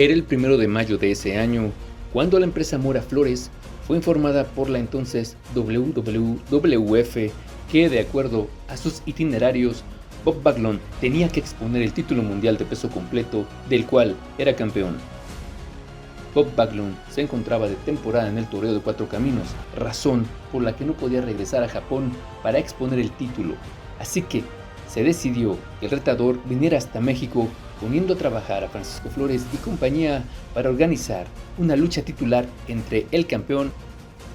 Era el 1 de mayo de ese año cuando la empresa Mora Flores fue informada por la entonces WWF que, de acuerdo a sus itinerarios, Bob Backlund tenía que exponer el título mundial de peso completo del cual era campeón. Bob Backlund se encontraba de temporada en el Torneo de Cuatro Caminos, razón por la que no podía regresar a Japón para exponer el título, así que se decidió que el retador viniera hasta México, poniendo a trabajar a Francisco Flores y compañía para organizar una lucha titular entre el campeón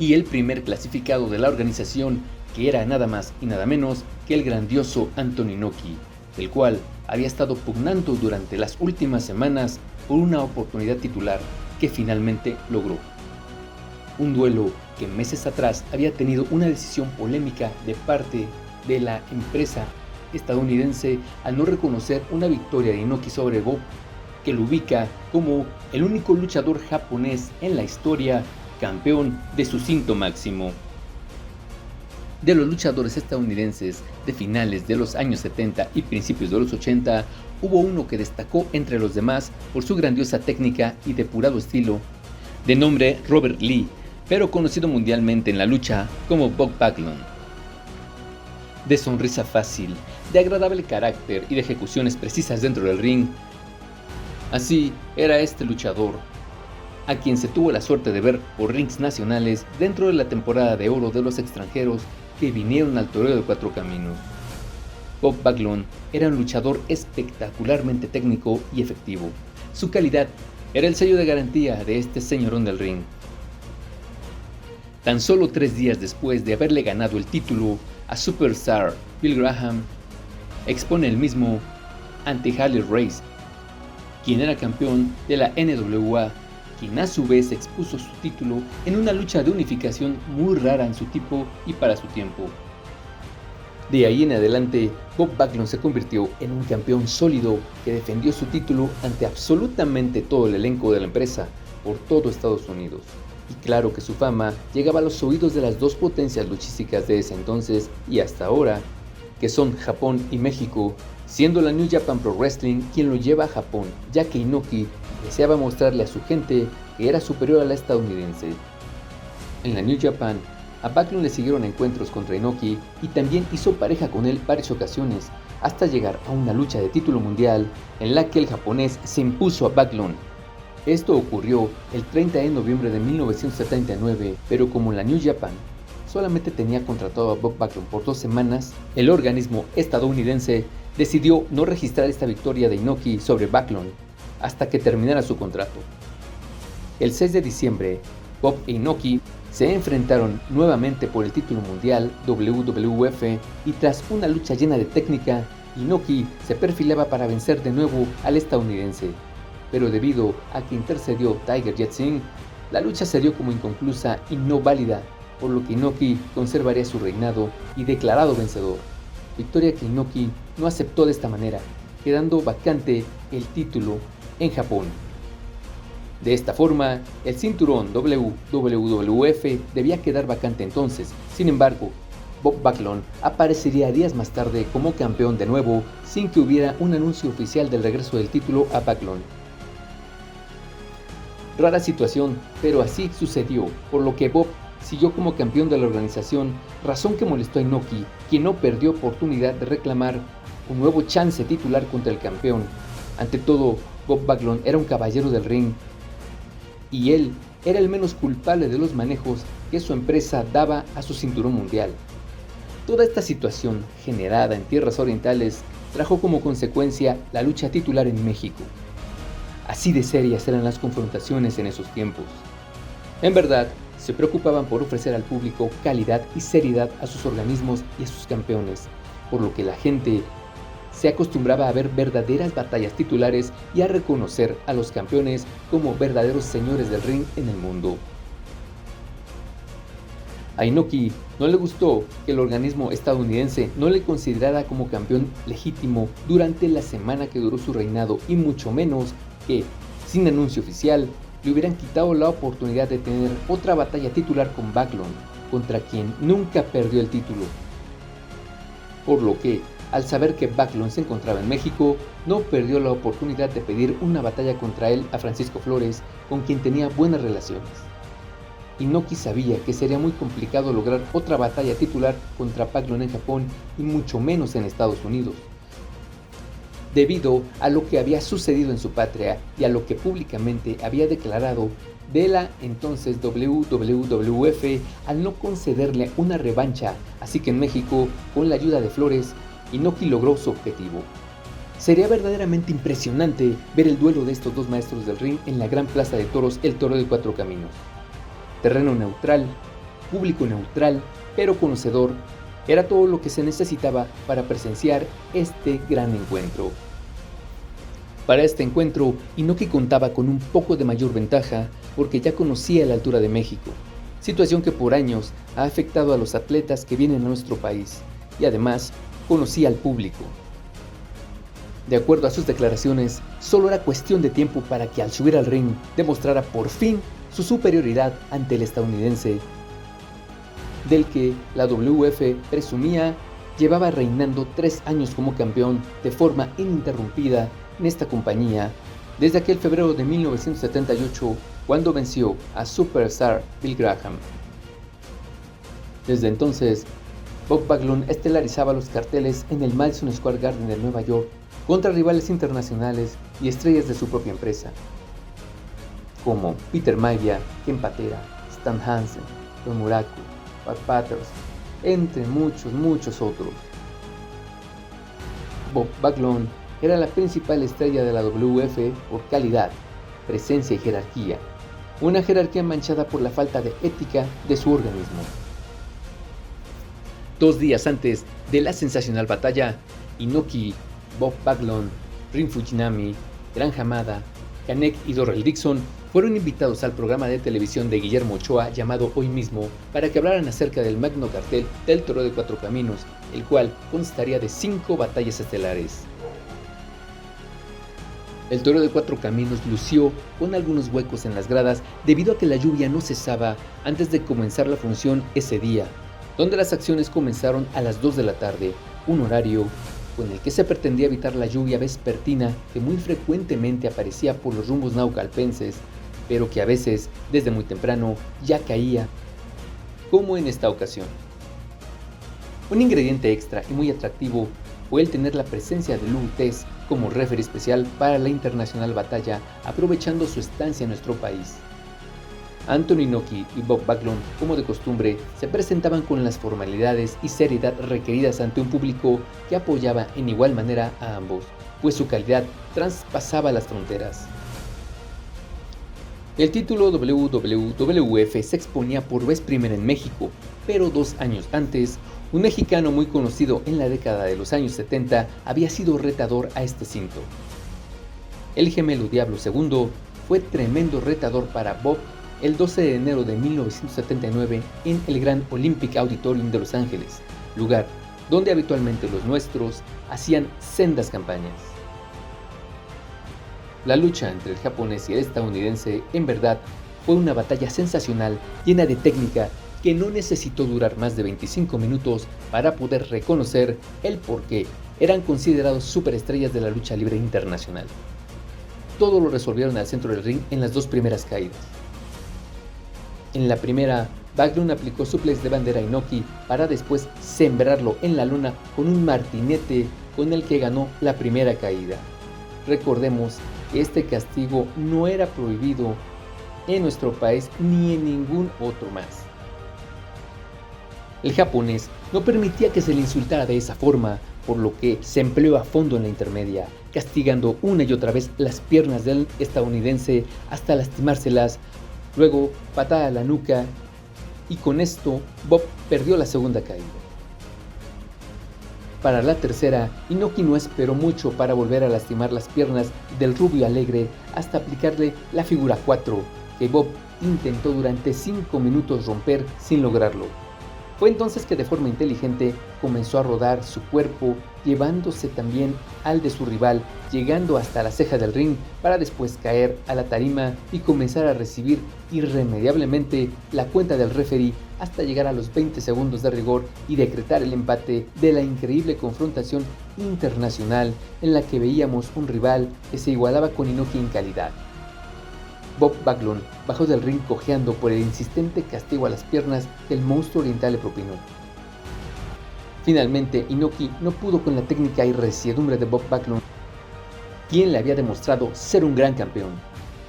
y el primer clasificado de la organización, que era nada más y nada menos que el grandioso Antonio Inoki, el cual había estado pugnando durante las últimas semanas por una oportunidad titular que finalmente logró. Un duelo que meses atrás había tenido una decisión polémica de parte de la empresa estadounidense al no reconocer una victoria de Inoki sobre Bob, que lo ubica como el único luchador japonés en la historia campeón de su cinto máximo. De los luchadores estadounidenses de finales de los años 70 y principios de los 80, hubo uno que destacó entre los demás por su grandiosa técnica y depurado estilo, de nombre Robert Lee, pero conocido mundialmente en la lucha como Bob Backlund. De sonrisa fácil, de agradable carácter y de ejecuciones precisas dentro del ring, así era este luchador, a quien se tuvo la suerte de ver por rings nacionales dentro de la temporada de oro de los extranjeros que vinieron al Torneo de Cuatro Caminos. Bob Backlund era un luchador espectacularmente técnico y efectivo. Su calidad era el sello de garantía de este señorón del ring. Tan solo 3 días después de haberle ganado el título a Superstar Bill Graham, expone el mismo ante Harley Race, quien era campeón de la NWA, quien a su vez expuso su título en una lucha de unificación muy rara en su tipo y para su tiempo. De ahí en adelante, Bob Backlund se convirtió en un campeón sólido que defendió su título ante absolutamente todo el elenco de la empresa por todo Estados Unidos. Y claro que su fama llegaba a los oídos de las dos potencias luchísticas de ese entonces y hasta ahora, que son Japón y México, siendo la New Japan Pro Wrestling quien lo lleva a Japón, ya que Inoki deseaba mostrarle a su gente que era superior a la estadounidense. En la New Japan, a Backlund le siguieron encuentros contra Inoki y también hizo pareja con él varias ocasiones, hasta llegar a una lucha de título mundial en la que el japonés se impuso a Backlund. Esto ocurrió el 30 de noviembre de 1979, pero como la New Japan solamente tenía contratado a Bob Backlund por 2 semanas, el organismo estadounidense decidió no registrar esta victoria de Inoki sobre Backlund hasta que terminara su contrato. El 6 de diciembre, Bob e Inoki se enfrentaron nuevamente por el título mundial WWF y tras una lucha llena de técnica, Inoki se perfilaba para vencer de nuevo al estadounidense, pero debido a que intercedió Tiger Jet Singh, la lucha se dio como inconclusa y no válida, por lo que Inoki conservaría su reinado y declarado vencedor, victoria que Inoki no aceptó de esta manera, quedando vacante el título en Japón. De esta forma, el cinturón WWF debía quedar vacante entonces. Sin embargo, Bob Backlund aparecería días más tarde como campeón de nuevo, sin que hubiera un anuncio oficial del regreso del título a Backlund. Rara situación, pero así sucedió, por lo que Bob siguió como campeón de la organización, razón que molestó a Inoki, quien no perdió oportunidad de reclamar un nuevo chance titular contra el campeón. Ante todo, Bob Backlund era un caballero del ring, y él era el menos culpable de los manejos que su empresa daba a su cinturón mundial. Toda esta situación, generada en tierras orientales, trajo como consecuencia la lucha titular en México. Así de serias eran las confrontaciones en esos tiempos. En verdad, se preocupaban por ofrecer al público calidad y seriedad a sus organismos y a sus campeones, por lo que la gente se acostumbraba a ver verdaderas batallas titulares y a reconocer a los campeones como verdaderos señores del ring en el mundo. A Inoki no le gustó que el organismo estadounidense no le considerara como campeón legítimo durante la semana que duró su reinado, y mucho menos que, sin anuncio oficial, le hubieran quitado la oportunidad de tener otra batalla titular con Backlund, contra quien nunca perdió el título. Por lo que, al saber que Backlund se encontraba en México, no perdió la oportunidad de pedir una batalla contra él a Francisco Flores, con quien tenía buenas relaciones. Inoki sabía que sería muy complicado lograr otra batalla titular contra Backlund en Japón y mucho menos en Estados Unidos, debido a lo que había sucedido en su patria y a lo que públicamente había declarado de la entonces WWF al no concederle una revancha, así que en México, con la ayuda de Flores, Inoki logró su objetivo. Sería verdaderamente impresionante ver el duelo de estos dos maestros del ring en la gran plaza de toros El Toro de Cuatro Caminos. Terreno neutral, público neutral, pero conocedor, era todo lo que se necesitaba para presenciar este gran encuentro. Para este encuentro, Inoki contaba con un poco de mayor ventaja porque ya conocía la altura de México, situación que por años ha afectado a los atletas que vienen a nuestro país, y además conocía al público. De acuerdo a sus declaraciones, solo era cuestión de tiempo para que al subir al ring demostrara por fin su superioridad ante el estadounidense, del que la WWF presumía llevaba reinando 3 años como campeón de forma ininterrumpida en esta compañía, desde aquel febrero de 1978, cuando venció a Superstar Bill Graham. Desde entonces, Bob Backlund estelarizaba los carteles en el Madison Square Garden de Nueva York contra rivales internacionales y estrellas de su propia empresa, como Peter Maivia, Ken Patera, Stan Hansen, Don Muraco, Pat Patterson, entre muchos otros. Bob Backlund era la principal estrella de la WWF por calidad, presencia y jerarquía, una jerarquía manchada por la falta de ética de su organismo. 2 días antes de la sensacional batalla, Inoki, Bob Backlund, Rin Fujinami, Gran Hamada, Kanek y Dorrell Dixon fueron invitados al programa de televisión de Guillermo Ochoa llamado Hoy Mismo para que hablaran acerca del magno cartel del Toro de Cuatro Caminos, el cual constaría de 5 batallas estelares. El Toro de Cuatro Caminos lució con algunos huecos en las gradas debido a que la lluvia no cesaba antes de comenzar la función ese día, donde las acciones comenzaron a las 2 de la tarde, un horario con el que se pretendía evitar la lluvia vespertina que muy frecuentemente aparecía por los rumbos naucalpenses, pero que a veces, desde muy temprano, ya caía, como en esta ocasión. Un ingrediente extra y muy atractivo fue el tener la presencia de Lou Thesz como referee especial para la internacional batalla, aprovechando su estancia en nuestro país. Anthony Inoki y Bob Backlund, como de costumbre, se presentaban con las formalidades y seriedad requeridas ante un público que apoyaba en igual manera a ambos, pues su calidad traspasaba las fronteras. El título WWF se exponía por vez primera en México, pero 2 años antes, un mexicano muy conocido en la década de los años 70 había sido retador a este cinto. El gemelo Diablo II fue tremendo retador para Bob el 12 de enero de 1979 en el Grand Olympic Auditorium de Los Ángeles, lugar donde habitualmente los nuestros hacían sendas campañas. La lucha entre el japonés y el estadounidense en verdad fue una batalla sensacional llena de técnica que no necesitó durar más de 25 minutos para poder reconocer el por qué eran considerados superestrellas de la lucha libre internacional. Todo lo resolvieron al centro del ring en las 2 primeras caídas. En la primera, Backlund aplicó suplex de bandera a Inoki para después sembrarlo en la lona con un martinete con el que ganó la primera caída. Recordemos que este castigo no era prohibido en nuestro país ni en ningún otro más. El japonés no permitía que se le insultara de esa forma, por lo que se empleó a fondo en la intermedia, castigando una y otra vez las piernas del estadounidense hasta lastimárselas, luego patada a la nuca, y con esto Bob perdió la segunda caída. Para la tercera, Inoki no esperó mucho para volver a lastimar las piernas del rubio alegre hasta aplicarle la figura 4, que Bob intentó durante 5 minutos romper sin lograrlo. Fue entonces que de forma inteligente comenzó a rodar su cuerpo, llevándose también al de su rival, llegando hasta la ceja del ring para después caer a la tarima y comenzar a recibir irremediablemente la cuenta del referee hasta llegar a los 20 segundos de rigor y decretar el empate de la increíble confrontación internacional en la que veíamos un rival que se igualaba con Inoki en calidad. Bob Backlund bajó del ring cojeando por el insistente castigo a las piernas que el monstruo oriental le propinó. Finalmente, Inoki no pudo con la técnica y resiedumbre de Bob Backlund, quien le había demostrado ser un gran campeón,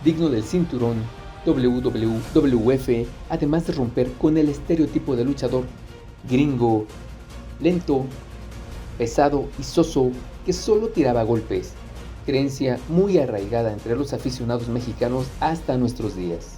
digno del cinturón WWF, además de romper con el estereotipo de luchador gringo, lento, pesado y soso que solo tiraba golpes, creencia muy arraigada entre los aficionados mexicanos hasta nuestros días.